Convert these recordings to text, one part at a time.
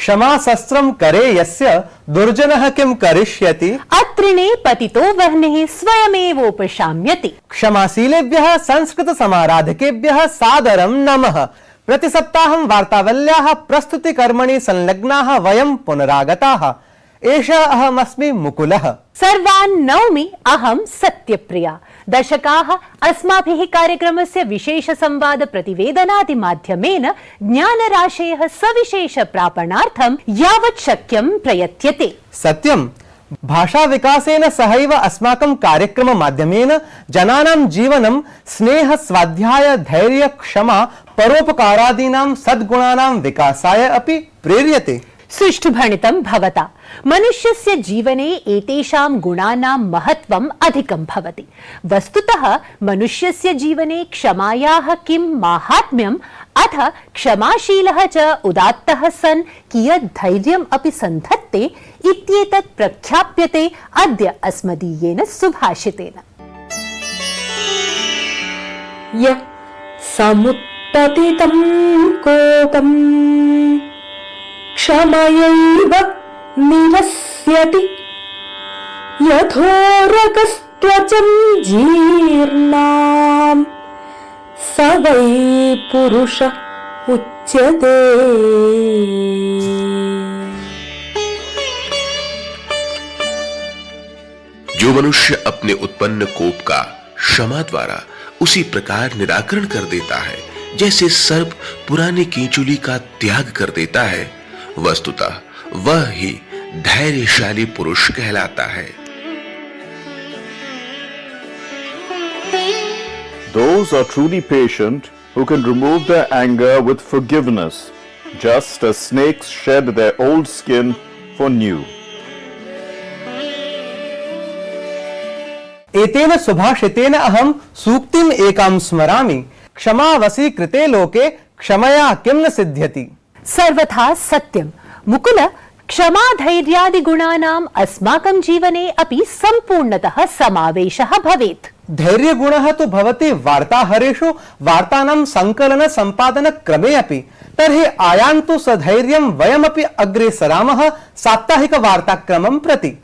क्षमा शस्त्रं करे यस्य दुर्जनः किं करिष्यति अत्रिणे पतितो वह्निः स्वयमेवोपशाम्यति। क्षमाशीलेभ्यः संस्कृत समाराधकेभ्यः सादरं नमः। प्रतिसप्ताहं वार्तावल्याः प्रस्तुतिकर्मणि संलग्नाः वयं पुनरागताः। एषः अहमस्मि मुकुलः। सर्वान् नौमि अहं सत्यप्रिया। दशकाः अस्माभिः कार्यक्रमस्य विशेष संवाद प्रतिवेदनादि माध्यमेन ज्ञानराशेः सविशेष प्रापणार्थं यावत् शक्यं प्रयत्यते। सत्यं, भाषा विकासेन सहैव अस्माकं कार्यक्रम माध्यमेन जनानां जीवनं स्नेह, स्वाध्याय, धैर्य, क्षमा, परोपकारादीनां सद्गुणानां विकासाय अपि प्रेर्यते। सुष्ठुभणितं भवता मनुष्यस्य जीवने एतेषां गुणानां महत्वम् अधिकं भवति। वस्तुतः मनुष्यस्य जीवने क्षमायाः किं माहात्म्यम् अथ क्षमाशीलः च उदात्तः सन् कियत् धैर्यम् अपि सन्धत्ते इत्येतत् प्रख्याप्यते अद्य अस्मदीयेन सुभाषितेन। य समुत्पतितं कोपम् क्षमयैव निरस्यति यथोरगस्त्वचं जीर्णाम् स वै पुरुष उच्यते। जो मनुष्य अपने उत्पन्न कोप का क्षमा द्वारा उसी प्रकार निराकरण कर देता है जैसे सर्प पुरानी कीचुली का त्याग कर देता है, वस्तुतः वह ही धैर्यशाली पुरुष कहलाता है। Those are truly patient who can remove their anger with forgiveness, just as snakes shed their old skin for new. एतेन सुभाषितेन अहं सूक्तिम् एकां स्मरामि। क्षमावसि कृते लोके क्षमया किं न सिद्ध्यति। सर्वथा सत्यं। मुकुल, क्षमा धैर्यादि गुणानाम् अस्माकं जीवने अपि सम्पूर्णतः समावेशः भवेत्। धैर्य गुणः तु भवति वार्ताहरेषु वार्तानां संकलन संपादन क्रमे अपि। तर्हि आयान्तु सधैर्यं वयमपि अग्रे सरामः साप्ताहिक वार्ताक्रमं प्रति।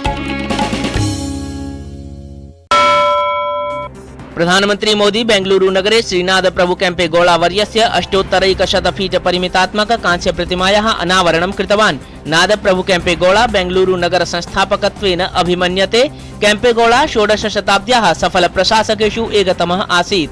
प्रधानमंत्री मोदी बेंगलुरु नगरे श्रीनाथ प्रभु केम्पेगौड़ा वर्यस्य 8,100 फीट परिमितात्मक कांस्य प्रतिमायाः अनावरणं कृतवान्। नाद प्रभु केम्पेगौड़ा बेंगलुरु नगर संस्थापकत्वेन अभिमन्यते। केम्पेगौड़ा 16 शताब्द्याः सफल प्रशासकेषु एकतमः आसीत्।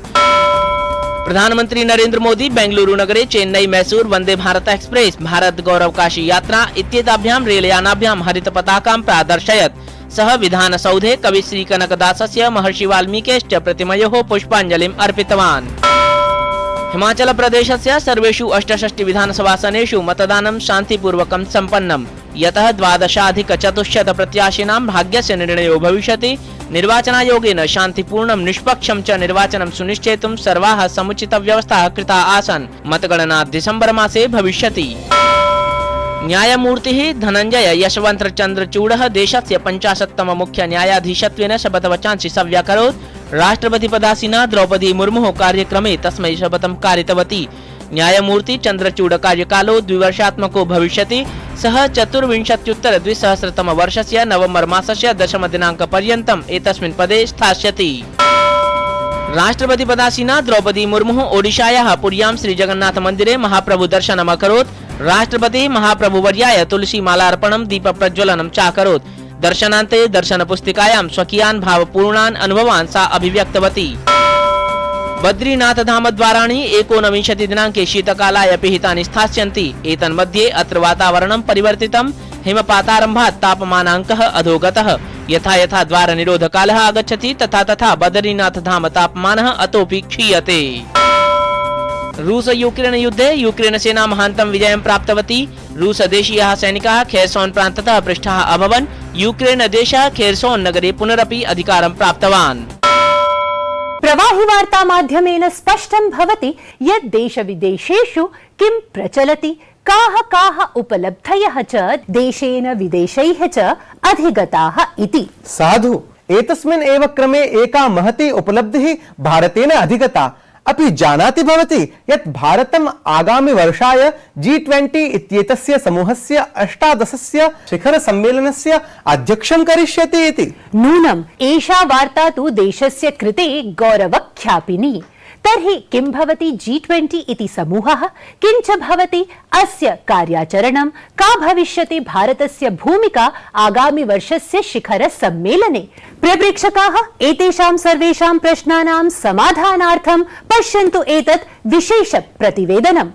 प्रधानमंत्री नरेंद्र मोदी बेंगलुरु नगरे चेन्नई मैसूर वंदे भारत एक्सप्रेस, भारत गौरवकाशी यात्रा इत्येताभ्यां रेलयानाभ्यां हरित पताकां प्रादर्शयत्। सः विधानसौधे कविश्री कनकदासस्य महर्षि वाल्मीकेश्च प्रतिमयोः पुष्पाञ्जलिम् अर्पितवान्। हिमाचल प्रदेशस्य सर्वेषु 68 विधानसभासनेषु मतदानं शान्तिपूर्वकं सम्पन्नम्। यतः 12,400 प्रत्याशिनां भाग्यस्य निर्णयो भविष्यति। निर्वाचनायोगेन शान्तिपूर्णं निष्पक्षं च निर्वाचनं सुनिश्चेतुं सर्वाः समुचितव्यवस्थाः कृताः आसन्। मतगणना दिसम्बर मासे भविष्यति। न्यायमूर्तिः धनंजय यशवन्तचन्द्रचूडः देशस्य 50तम मुख्य न्यायाधीशत्वेन शपथवचांसि स्व्यकरोत्। राष्ट्रपतिपदासीना द्रौपदी मुर्मुः कार्यक्रमे तस्मै शपथं कारितवती। न्यायमूर्ति चन्द्रचूड कार्यकालो 2 वर्षात्मको भविष्यति। सः 24-2000 वर्षस्य नवम्बर मासस्य 10 दिनाङ्कपर्यन्तम् एतस्मिन् पदे स्थास्यति। राष्ट्रपतिपदासीना द्रौपदी मुर्मुः ओडिशायाः पुर्यां श्रीजगन्नाथ मन्दिरे महाप्रभु दर्शनम् अकरोत्। राष्ट्रपति महाप्रभुवर्याय तुलसी मालार्पणं दीप प्रज्वलनं चाकरोत्। दर्शनान्ते दर्शन पुस्तिकायां स्वकीयान् भावपूर्णान् अनुभवान् सा अभिव्यक्तवती। बद्रीनाथ धाम द्वाराणि 19 दिनाङ्के शीतकालाय पिहितानि स्थास्यन्ति। एतन्मध्ये अत्र वातावरणं परिवर्तितं। हिमपातारम्भात् तापमानाङ्कः अधोगतः। यथा यथा द्वार निरोधकालः आगच्छति तथा तथा बद्रीनाथ धाम तापमानः अतोऽपि क्षीयते। रूस यूक्रेन युद्धे यूक्रेन सेना महान्तं विजयं प्राप्तवती। रूस देशीयाः सैनिकाः खेर्सोन प्रान्ततः पृष्ठाः अभवन्। यूक्रेन देशः खेर्सोन नगरे पुनरपि अधिकारं प्राप्तवान्। प्रवाहि वार्ता माध्यमेन स्पष्टं भवति यत् देश विदेशेषु किं प्रचलति, काः काः उपलब्धयः च देशेन विदेशैः च अधिगताः इति। साधु, एतस्मिन् एव क्रमे एका महती उपलब्धिः भारतेन अधिगता। अपि जानाति भवती यत् भारतम् आगामि वर्षाय G20 इत्येतस्य समूहस्य 18 शिखरसम्मेलनस्य अध्यक्षं करिष्यति इति। नूनम् एषा वार्ता तु देशस्य कृते गौरवख्यापिनी। तर्हि किं भवति G20 इति समूहः, किञ्च भवति अस्य कार्याचरणं, का भविष्यति भारतस्य भूमिका आगामि वर्षस्य शिखर सम्मेलने। प्रियप्रेक्षकाः, एतेषां सर्वेषां प्रश्नानां समाधानार्थं पश्यन्तु एतत् विशेष प्रतिवेदनम्।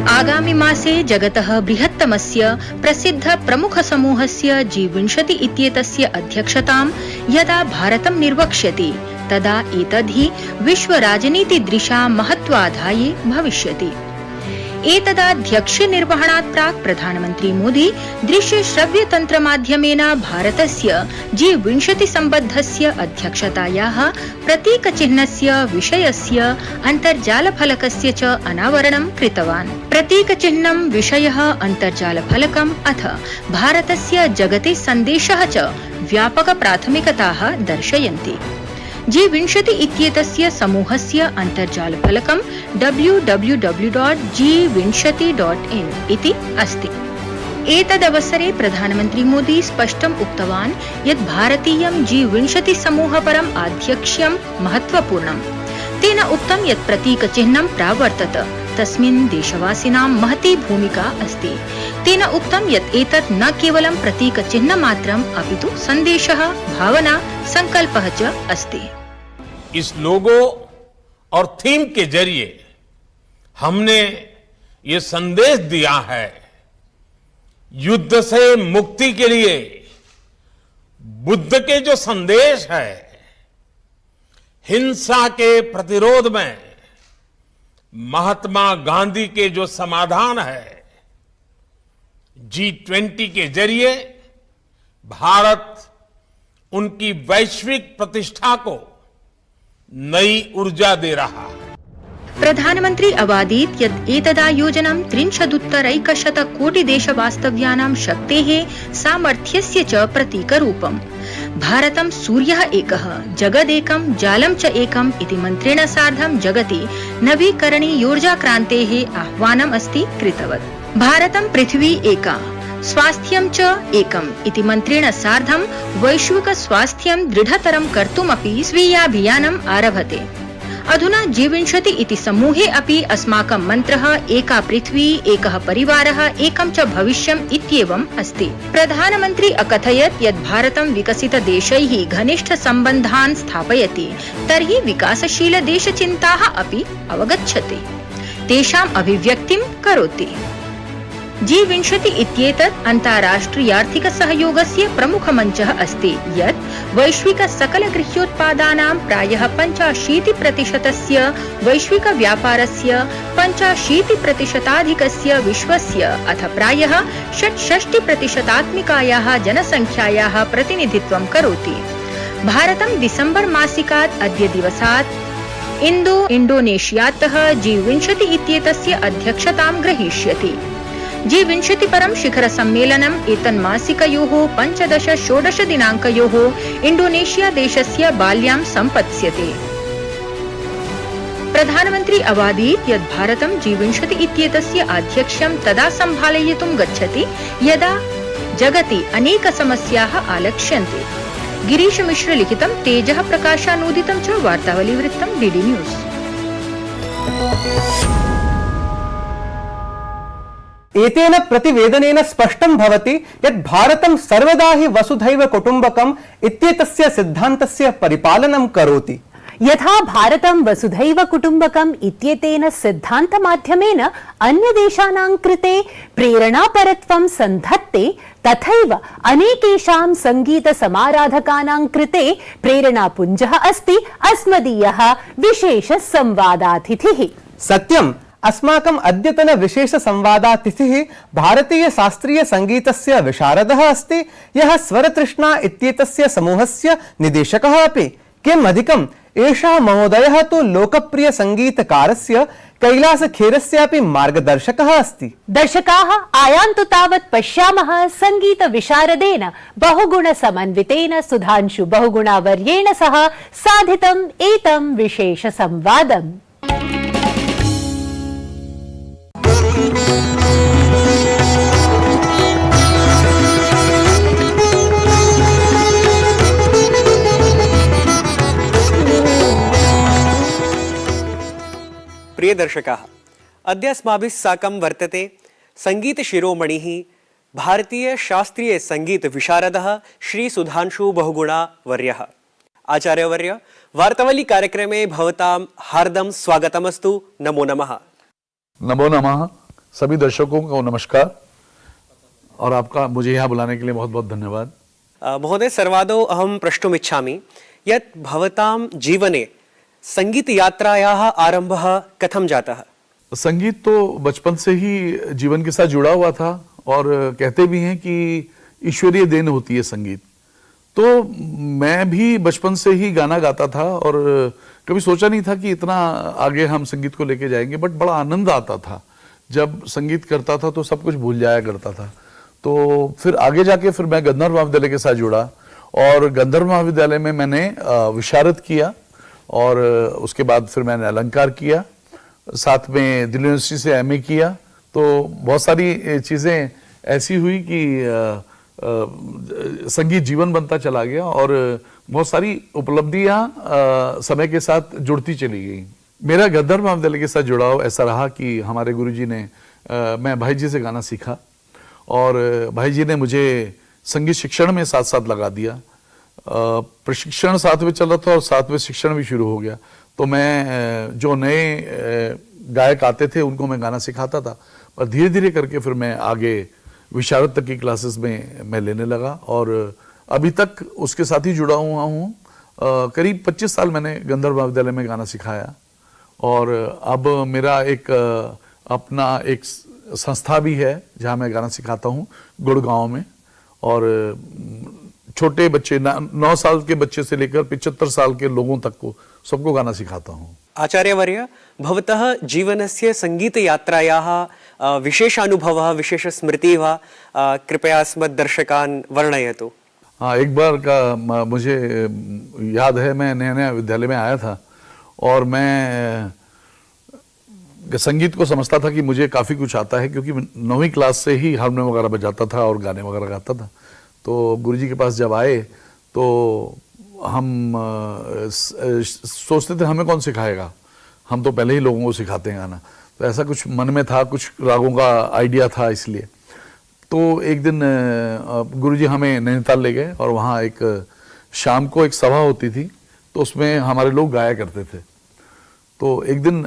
आगामि मासे जगतः बृहत्तमस्य प्रसिद्ध प्रमुख समूहस्य G20 इत्येतस्य अध्यक्षतां यदा भारतं निर्वक्ष्यति तदा एतद्धि विश्वराजनीतिदृशा महत्वाधाये भविष्यति। एतदाध्यक्ष्य निर्वहणात् प्राक् प्रधानमन्त्री मोदी दृश्य श्रव्य तन्त्र माध्यमेन भारतस्य G20 सम्बद्धस्य अध्यक्षतायाः प्रतीक चिह्नस्य विषयस्य अन्तर्जालफलकस्य च अनावरणं कृतवान्। प्रतीक चिह्नं, विषयः, अन्तर्जालफलकम् अथ भारतस्य जगते सन्देशः च व्यापक प्राथमिकताः दर्शयन्ति। G20 इत्येतस्य समूहस्य अन्तर्जालफलकं www.g20.in इति अस्ति। एतदवसरे प्रधानमन्त्री मोदी स्पष्टम् उक्तवान् यत् भारतीयं G20 समूहपरम् आध्यक्ष्यं महत्वपूर्णम्। तेन उक्तं यत् प्रतीकचिह्नं प्रावर्तत, तस्मिन् देशवासिनां महती भूमिका अस्ति। तेन उक्तं यत् एतत् न केवलं प्रतीकचिह्नमात्रम् अपितु सन्देशः, भावना, संकल्पः च अस्ति। इस लोगो और थीम के जरिए हमने ये संदेश दिया है, युद्ध से मुक्ति के लिए बुद्ध के जो संदेश है, हिंसा के प्रतिरोध में महात्मा गांधी के जो समाधान है, G20 के जरिए भारत उनकी वैश्विक प्रतिष्ठा को नई ऊर्जा दे रहा है। प्रधानमन्त्री अवादीत् यत् एतदायोजनं 30 कोटि देशवास्तव्यानां शक्तेः सामर्थ्यस्य च प्रतीकरूपम्। भारतं सूर्यः एकः, जगदेकं, जालं च एकम् इति मन्त्रेण सार्धं जगति नवीकरणीयोर्जाक्रान्तेः आह्वानम् अस्ति कृतवत्। भारतं पृथिवी एका, स्वास्थ्यं च एकम् इति मन्त्रेण सार्धं वैश्विक स्वास्थ्यं दृढतरं कर्तुमपि स्वीयाभियानम् आरभते। अधुना G20 इति समूहे अपि अस्माकं मन्त्रः एका पृथ्वी, एकः परिवारः, एकं च भविष्यम् इत्येवम् अस्ति। प्रधानमन्त्री अकथयत् यत् भारतं विकसितदेशैः घनिष्ठ सम्बन्धान् स्थापयति, तर्हि विकासशील देशचिन्ताः अपि अवगच्छति, तेषाम् अभिव्यक्तिं करोति। G20 इत्येतत् अन्ताराष्ट्रियार्थिक सहयोगस्य प्रमुख मञ्चः अस्ति, यत् वैश्विक सकल गृह्योत्पादानां प्रायः 85% वैश्विक व्यापारस्य 85% विश्वस्य अथ प्रायः 66% जनसङ्ख्यायाः प्रतिनिधित्वं करोति। भारतं डिसेम्बर् मासिकात् अद्य दिवसात् इण्डोनेशियातः G20 इत्येतस्य अध्यक्षतां ग्रहीष्यति। G20 परं शिखर सम्मेलनम् एतन्मासिकयोः 15-16 दिनाङ्कयोः इण्डोनेशिया देशस्य बाल्यां सम्पत्स्यते। प्रधानमन्त्री अवादीत् यत् भारतं G20 इत्येतस्य आध्यक्ष्यं तदा सम्भालयितुं गच्छति यदा जगति अनेक समस्याः आलक्ष्यन्ते। गिरीश मिश्र लिखितं, तेजः प्रकाशानूदितं च वार्तावलीवृत्तं DD न्यूज़। एतेन प्रतिवेदनेन स्पष्टं भवति यत् भारतं सर्वदा हि वसुधैव कुटुम्बकम् इत्येतस्य सिद्धान्तस्य परिपालनं करोति। यथा भारतं वसुधैव कुटुम्बकम् इत्येतेन सिद्धान्तमाध्यमेन अन्यदेशानां कृते प्रेरणापरत्वं सन्धत्ते, तथैव अनेकेषां संगीतसमाराधकानां कृते प्रेरणापुञ्जः अस्ति अस्मदीयः विशेष संवादातिथिः। सत्यम्, अस्माकम् अद्यतन विशेष संवादातिथिः भारतीय शास्त्रीय संगीतस्य विशारदः अस्ति, यः स्वरतृष्णा इत्येतस्य समूहस्य निदेशकः अपि। किम् अधिकम्, एषः महोदयः तु लोकप्रिय संगीतकारस्य कैलासखेरस्यापि मार्गदर्शकः अस्ति। दर्शकाः आयान्तु तावत् पश्यामः संगीत विशारदेन बहुगुण समन्वितेन सुधांशु बहुगुणावर्येण सह साधितम् एतं विशेष संवादम्। प्रिय दर्शकाः, अद्य अस्माभिः साकं वर्तते संगीतशिरोमणिः भारतीय शास्त्रीय संगीत विशारदः श्री सुधांशु बहुगुणा वर्यः। आचार्यवर्य, वार्तावली कार्यक्रमे भवतां हार्दं स्वागतमस्तु। नमो नमः। नमो नमः। सभी दर्शकों को नमस्कार और आपका मुझे यहाँ बुलाने के लिए बहुत बहुत धन्यवाद। महोदय, सर्वादौ अहं प्रष्टुम् इच्छामि यत् भवतां जीवने संगीत यात्रायाः आरंभः कथं जातः? संगीत तो बचपन से ही जीवन के साथ जुड़ा हुआ था और कहते भी हैं कि ईश्वरीय देन होती है संगीत। तो मैं भी बचपन से ही गाना गाता था और कभी सोचा नहीं था कि इतना आगे हम संगीत को लेके जाएंगे, बट बड़ा आनंद आता था जब संगीत करता था, तो सब कुछ भूल जाया करता था। तो फिर आगे जाके फिर मैं गंधर्व महाविद्यालय के साथ जुड़ा और गंधर्व महाविद्यालय में मैंने विशारद किया और उसके बाद फिर मैंने अलंकार किया, साथ में दिल्ली यूनिवर्सिटी से एमए किया। तो बहुत सारी चीज़ें ऐसी हुई कि संगीत जीवन बनता चला गया और बहुत सारी उपलब्धियां समय के साथ जुड़ती चली गई। मेरा गंधर्व महाविद्यालय के साथ जुड़ाव ऐसा रहा कि हमारे गुरुजी ने मैं भाई जी से गाना सीखा और भाई जी ने मुझे संगीत शिक्षण में साथ साथ लगा दिया। प्रशिक्षण साथ में चल रहा था और साथ में शिक्षण भी शुरू हो गया। तो मैं जो नए गायक आते थे उनको मैं गाना सिखाता था, पर धीरे धीरे करके फिर मैं आगे विशारद तक की क्लासेस में मैं लेने लगा और अभी तक उसके साथ ही जुड़ा हुआ हूँ। करीब 25 साल मैंने गंधर्व महाविद्यालय में गाना सिखाया और अब मेरा एक अपना एक संस्था भी है जहाँ मैं गाना सिखाता हूँ गुड़गांव में। और छोटे बच्चे 9 साल के बच्चे से लेकर 75 साल के लोगों तक को सबको गाना सिखाता हूँ। आचार्यवर्य, भवतः जीवनस्य संगीत यात्रायाः विशेषानुभवः, विशेषस्मृतिः वा कृपया अस्मद् दर्शकान् वर्णयतु। हाँ, एक बार का मुझे याद है, मैं नया नया विद्यालय में आया था और मैं संगीत को समझता था कि मुझे काफ़ी कुछ आता है, क्योंकि 9वीं क्लास से ही हारमोनियम वगैरह बजाता था और गाने वगैरह गाता था। तो गुरुजी के पास जब आए तो हम सोचते थे हमें कौन सिखाएगा, हम तो पहले ही लोगों को सिखाते हैं गाना। तो ऐसा कुछ मन में था, कुछ रागों का आइडिया था इसलिए। तो एक दिन गुरुजी हमें नैनीताल ले गए और वहाँ एक शाम को एक सभा होती थी, तो उसमें हमारे लोग गाया करते थे। तो एक दिन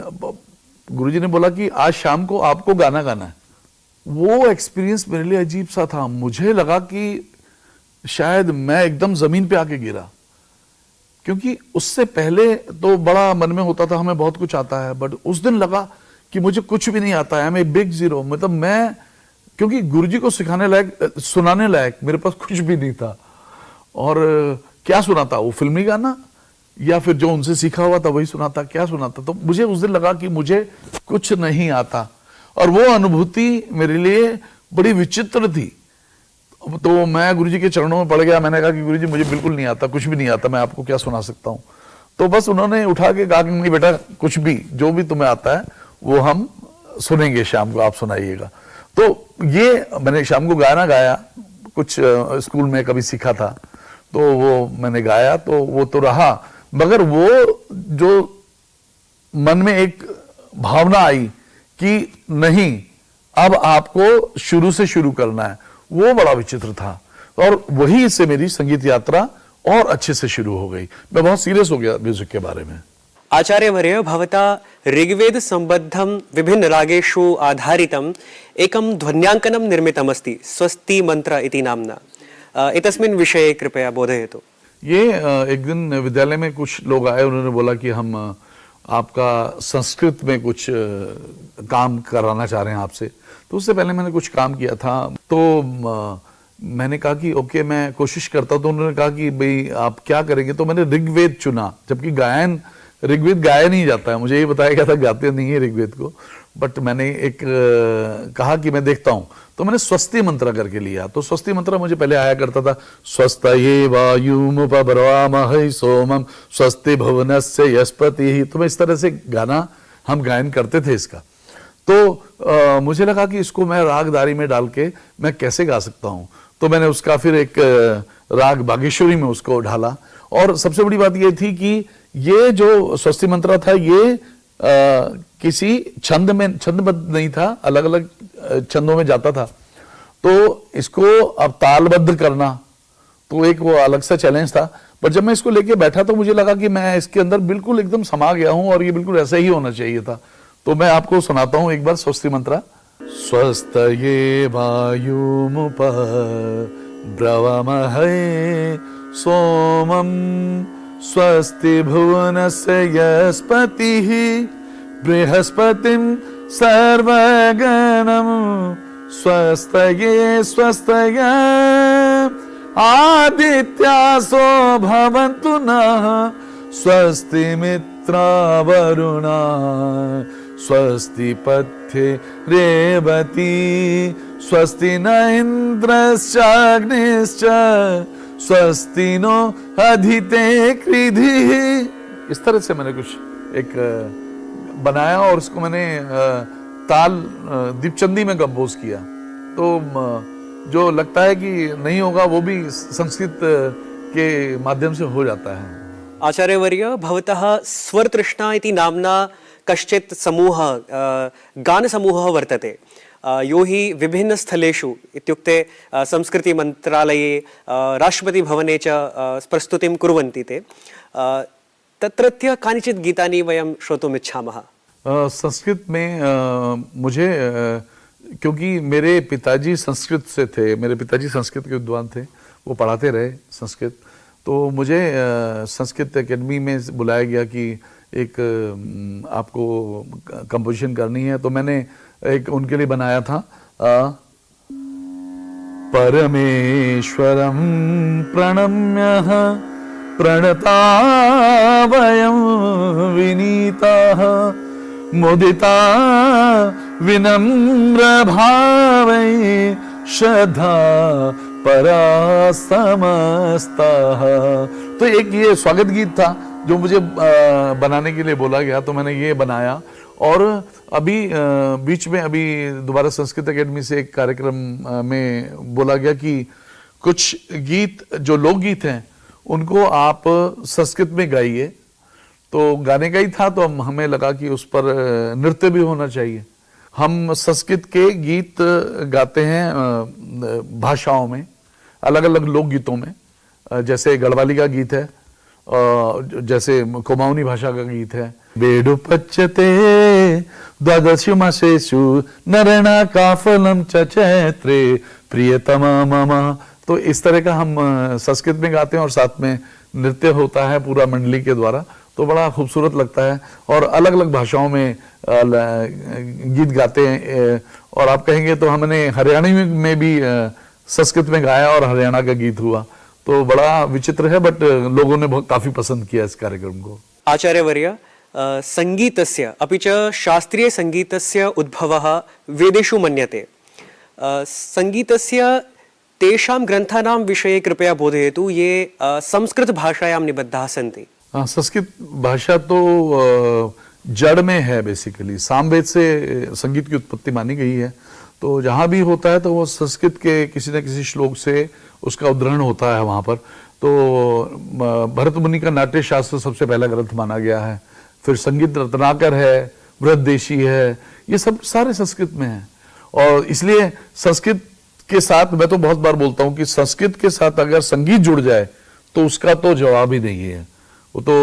गुरुजी ने बोला कि आज शाम को आपको गाना गाना है। वो एक्सपीरियंस मेरे लिए अजीब सा था। मुझे लगा कि शायद मैं एकदम जमीन पे आके गिरा, क्योंकि उससे पहले तो बड़ा मन में होता था हमें बहुत कुछ आता है, बट उस दिन लगा कि मुझे कुछ भी नहीं आता है, मैं बिग जीरो। मतलब मैं, क्योंकि गुरुजी को सिखाने लायक, सुनाने लायक मेरे पास कुछ भी नहीं था। और क्या सुनाता, वो फिल्मी गाना या फिर जो उनसे सीखा हुआ था वही सुनाता, क्या सुनाता। तो मुझे उस दिन लगा कि मुझे कुछ नहीं आता और वो अनुभूति मेरे लिए बड़ी विचित्र थी। तो मैं गुरुजी के चरणों में पड़ गया। मैंने कहा कि गुरुजी मुझे बिल्कुल नहीं आता, कुछ भी नहीं आता, मैं आपको क्या सुना सकता हूँ। तो बस उन्होंने उठा के कहा कि नहीं बेटा, कुछ भी, जो भी तुम्हें आता है वो हम सुनेंगे, शाम को आप सुनाइएगा। तो ये मैंने शाम को गाना गाया, कुछ स्कूल में कभी सीखा था, तो वो मैंने गाया, तो वो तो रहा, मगर वो जो मन में एक भावना आई कि नहीं, अब आपको शुरू से शुरू करना है, वो बड़ा विचित्र था। और वही से मेरी संगीत यात्रा और अच्छे से शुरू हो गई। मैं बहुत सीरियस हो गया म्यूजिक के बारे में। आचार्यवर्य, भवता ऋग्वेद संबद्धं विभिन्न रागेषु आधारितम् एकं ध्वन्याङ्कनं निर्मितमस्ति, स्वस्ति मंत्र इति नाम्ना। एतस्मिन् विषये कृपया बोधयतु। ये एक दिन विद्यालय में कुछ लोग आए, उन्होंने बोला कि हम आपका संस्कृत में कुछ काम कराना चाह रहे हैं आपसे। तो उससे पहले मैंने कुछ काम किया था, तो मैंने कहा कि ओके मैं कोशिश करता हूं। तो उन्होंने कहा कि भाई आप क्या करेंगे, तो मैंने ऋग्वेद चुना, जबकि ऋग्वेद गाया नहीं जाता है, मुझे ये बताया गया था गाते नहीं है ऋग्वेद को, बट मैंने एक कहा कि मैं देखता हूं, तो मैंने स्वस्ति मंत्र करके लिया। तो स्वस्ति मंत्र मुझे पहले आया करता था, स्वस्तये वायुमुपब्रवामहै सोमम स्वस्ति भुवनस्य यस्पतिः। तो मैं इस तरह से गाना हम गायन करते थे इसका। तो मुझे लगा कि इसको मैं रागदारी में डाल के मैं कैसे गा सकता हूं। तो मैंने उसका फिर एक राग बागेश्वरी में उसको ढाला। और सबसे बड़ी बात ये थी कि ये जो स्वस्ति मंत्र था ये किसी छंदबद्ध नहीं था, अलग अलग छंदों में जाता था। तो इसको अब तालबद्ध करना तो एक वो अलग सा चैलेंज था। पर जब मैं इसको लेके बैठा तो मुझे लगा कि मैं इसके अंदर बिल्कुल एकदम समा गया हूं और ये बिल्कुल ऐसा ही होना चाहिए था। तो मैं आपको सुनाता हूं एक बार स्वस्ति मंत्र। स्वस्तये वायुमुप ब्रवमहै सोमम स्वस्ति भुवनस्य यस्पतिः बृहस्पतिं सर्वगणं स्वस्तये स्वस्तये आदित्यासो भवन्तु नः स्वस्ति मित्रावरुणा स्वस्ति पथ्ये रेवती स्वस्ति न इन्द्रश्चाग्निश्च स्वस्ति नो अधिते कृधिः। इस तरह से मैंने कुछ एक बनाया और इसको मैंने ताल दीपचंदी में कंपोज किया। तो जो लगता है कि नहीं होगा वो भी संस्कृत के माध्यम से हो जाता है। आचार्यवर्य, भवतः स्वरतृष्णा इति नाम्ना कश्चित् समूहः गानसमूहः वर्तते, यो हि विभिन्नस्थलेषु इत्युक्ते संस्कृतिमन्त्रालये राष्ट्रपतिभवने च प्रस्तुतिं कुर्वन्ति ते। तत्रत्य कानिचित् गीतानि वयं श्रोतुम् इच्छामः। संस्कृत में मुझे क्योंकि मेरे पिताजी संस्कृत से थे, मेरे पिताजी संस्कृत के विद्वान थे, वो पढ़ाते रहे संस्कृत। तो मुझे संस्कृत एकेडमी में बुलाया गया कि एक आपको कंपोजिशन करनी है। तो मैंने एक उनके लिए बनाया था, परमेश्वरं प्रणम्यः प्रणता वयं विनीताः मुदिता विनम्र भावै श्रद्धा परास्तमस्ताः। तो एक ये स्वागत गीत था जो मुझे बनाने के लिए बोला गया, तो मैंने ये बनाया। और अभी बीच में अभी दोबारा संस्कृत एकेडमी से एक कार्यक्रम में बोला गया कि कुछ गीत जो लोकगीत हैं उनको आप संस्कृत में गाइए। तो गाने का ही था, तो हमें लगा कि उस पर नृत्य भी होना चाहिए। हम संस्कृत के गीत गाते हैं भाषाओं में, अलग अलग लोकगीतों में, जैसे गढ़वाली का गीत है, जैसे कुमाऊनी भाषा का गीत है, बेडु पच्यते द्वादश मासेषु नरणा काफलम चैत्रे प्रियतमा मम। तो इस तरह का हम संस्कृत में गाते हैं और साथ में नृत्य होता है पूरा मंडली के द्वारा। तो बड़ा खूबसूरत लगता है और अलग अलग भाषाओं में गीत गाते हैं। और आप कहेंगे तो हमने हरियाणी में भी संस्कृत में गाया और हरियाणा का गीत हुआ। तो बड़ा विचित्र है, बट लोगों ने काफी पसंद किया इस कार्यक्रम को। आचार्यवर्य, संगीतस्य अपि च शास्त्रीय संगीतस्य उद्भवः वेदेषु मन्यते। संगीतस्य तेषां ग्रन्थानां विषये कृपया बोधयतु ये संस्कृत भाषायां निबद्धाः सन्ति। संस्कृत भाषा तो जड़ में है, बेसिकली सामवेद से संगीत की उत्पत्ति मानी गई है। तो जहाँ भी होता है तो वो संस्कृत के किसी न किसी श्लोक से उसका उद्धरण होता है वहाँ पर। तो भरत मुनि का नाट्य शास्त्र सबसे पहला ग्रंथ माना गया है। फिर संगीत रत्नाकर है, बृहदेशी है, ये सब सारे संस्कृत में है। और इसलिए संस्कृत के साथ मैं तो बहुत बार बोलता हूँ कि संस्कृत के साथ अगर संगीत जुड़ जाए तो उसका तो जवाब ही नहीं है, वो तो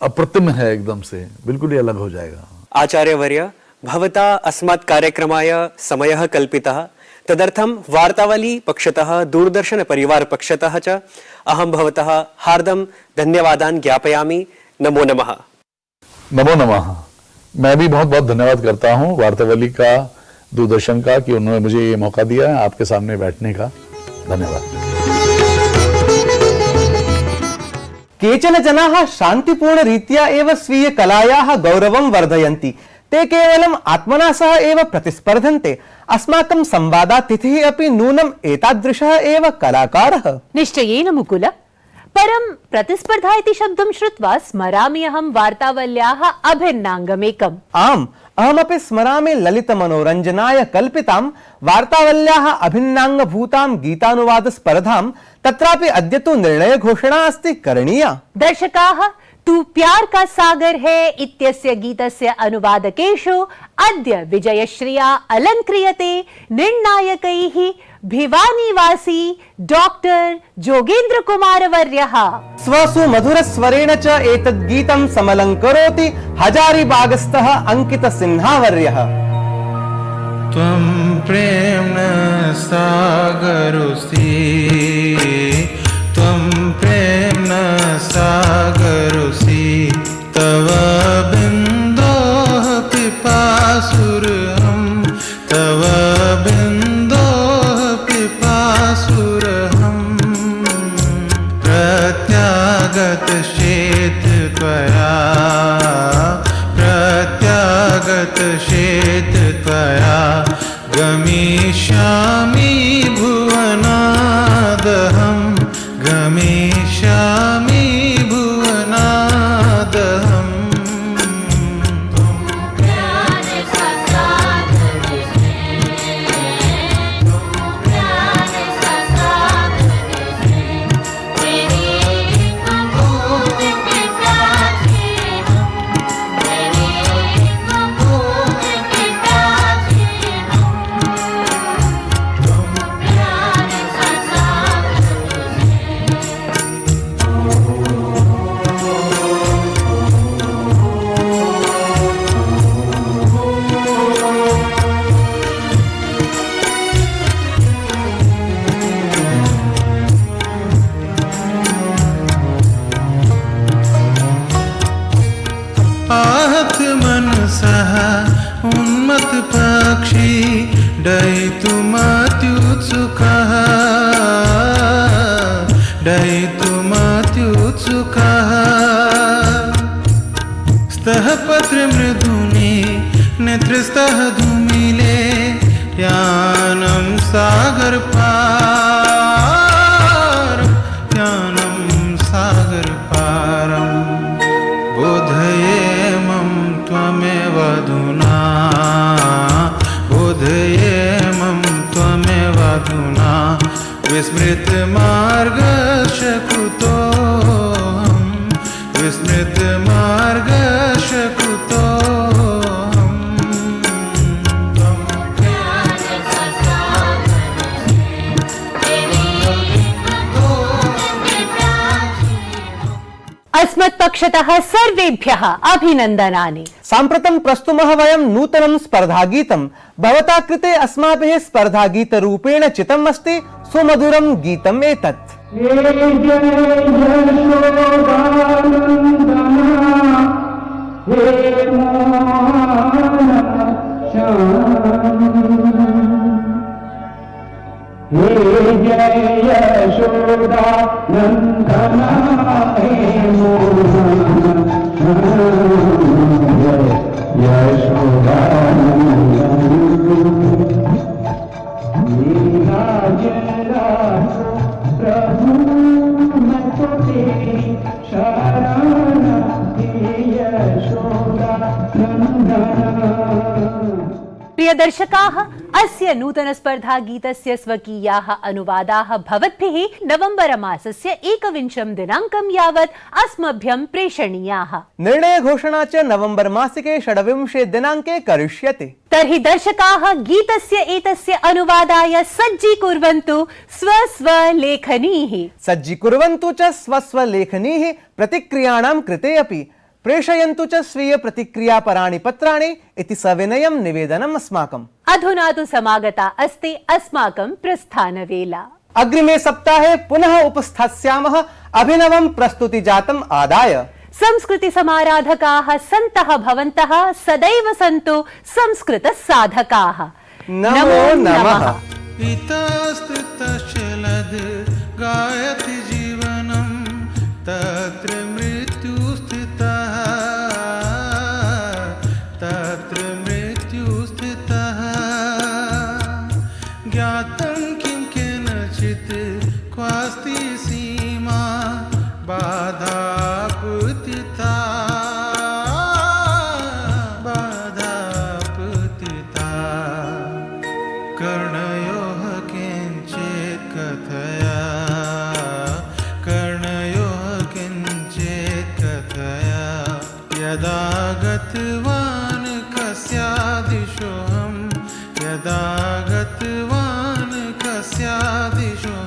अप्रतिम है, एकदम से बिल्कुल ही अलग हो जाएगा। आचार्यवर्य, भवता अस्मात् कार्यक्रमाय समयः कल्पितः, तदर्थं वार्तावली पक्षतः दूरदर्शन परिवार पक्षतः च अहं भवतः हार्दं धन्यवादान् ज्ञापयामि। नमो नमः। नमो नमः। मैं भी बहुत बहुत धन्यवाद करता हूँ वार्तावली का, दूरदर्शन का, कि उन्होंने मुझे ये मौका दिया है आपके सामने बैठने का। धन्यवाद। केचन जनाः शान्तिपूर्णरीत्या एव स्वीयकलायाः गौरवं वर्धयन्ति। ते केवलम् आत्मना सह एव प्रतिस्पर्धन्ते। अस्माकं संवादातिथिः अपि नूनम् एतादृशः एव कलाकारः। निश्चयेन मुकुल। परं प्रतिस्पर्धा इति शब्दं श्रुत्वा स्मरामि अहं वार्तावल्याः अभिन्नाङ्गमेकम्। आम्, अहमपि स्मरामि ललितमनोरञ्जनाय कल्पितां वार्तावल्याः अभिन्नाङ्गभूतां गीतानुवादस्पर्धां। तत्रापि अद्य तु निर्णयघोषणा अस्ति करणीया। दर्शकाः, तू प्यार का सागर है इत्यस्य गीतस्य अनुवादकेषु अद्य विजयश्रिया अलङ्क्रियते निर्णायकैः भिवानीवासी डॉक्टर जोगेन्द्र कुमार वर्यः। स्वसु मधुरस्वरेण च एतद् गीतं समलङ्करोति हजारीबागस्थः अंकित सिन्हावर्यः। त्वं प्रेम सागरोऽसि, त्वं प्रेम सागरोऽसि, तव बिन्दोः पिपासुरहं, तव बिन्दोः पिपासुरहं, प्रत्यागत शेत त्वया, प्रत्यागत शेत त्वया, गमिष्यामि भुवनादहं, गमिष्यामि भुवनादहं। आहत मनसः उन्मत्त पक्षी डयितुमत्युत्सुकः, डयितुमत्युत्सुकः, स्तः पत्र मृदुनि नेत्रस्तः धूमिले, यानं सागर पार, यानं सागर पारम्, बोधये मम त्वमेव अधुना, बोधये मम त्वमेव अधुना, विस्मृत मार्गस्य कुतोऽहं, विस्मृत मार्गस्य कुतोऽहं। अस्मत्पक्षतः सर्वेभ्यः अभिनन्दनानि। साम्प्रतं प्रस्तुमः वयं नूतनं स्पर्धागीतं। भवता कृते अस्माभिः स्पर्धागीतरूपेण चितम् अस्ति सुमधुरं गीतम् एतत्। हे जय यशोदा नंदना, हे यशोदा प्रभु मैं तो तेरी शरण, यशोदा नंदना। प्रिय दर्शकाः, अस्य नूतन स्पर्धा गीतस्य स्वकीयाः अनुवादाः भवद्भिः नवम्बर मासस्य 21 दिनाङ्कं यावत् अस्मभ्यं प्रेषणीयाः। निर्णय घोषणा च नवम्बर मासिके 26 दिनाङ्के करिष्यते। तर्हि दर्शकाः, गीतस्य एतस्य अनुवादाय सज्जीकुर्वन्तु स्वस्वलेखनीः। सज्जीकुर्वन्तु च स्वस्वलेखनीः। प्रतिक्रियाणां कृते अपि प्रेषयन्तु च स्वीय प्रतिक्रियापराणि पत्राणि इति सविनयं निवेदनम् अस्माकम्। अधुना तु समागता अस्ति अस्माकं प्रस्थानवेला। अग्रिमे सप्ताहे पुनः उपस्थास्यामः अभिनवं प्रस्तुतिजातम् आदाय। संस्कृति समाराधकाः सन्तः भवन्तः सदैव सन्तु संस्कृत साधकाः। नमो नमः। इतस्ततश्चलद् गायति जीवनं तत्र मृत्युस्थितः तत्र मृत्युस्थितः ज्ञातं किं केनचित् क्वास्ति सीमा बाधा पतिता कर्णयोः किञ्चित् कथया कर्णयोः किञ्चित् कथया यदा गतवान् कस्यादिशोऽहं यदा गतवान् कस्यादिशोऽहम्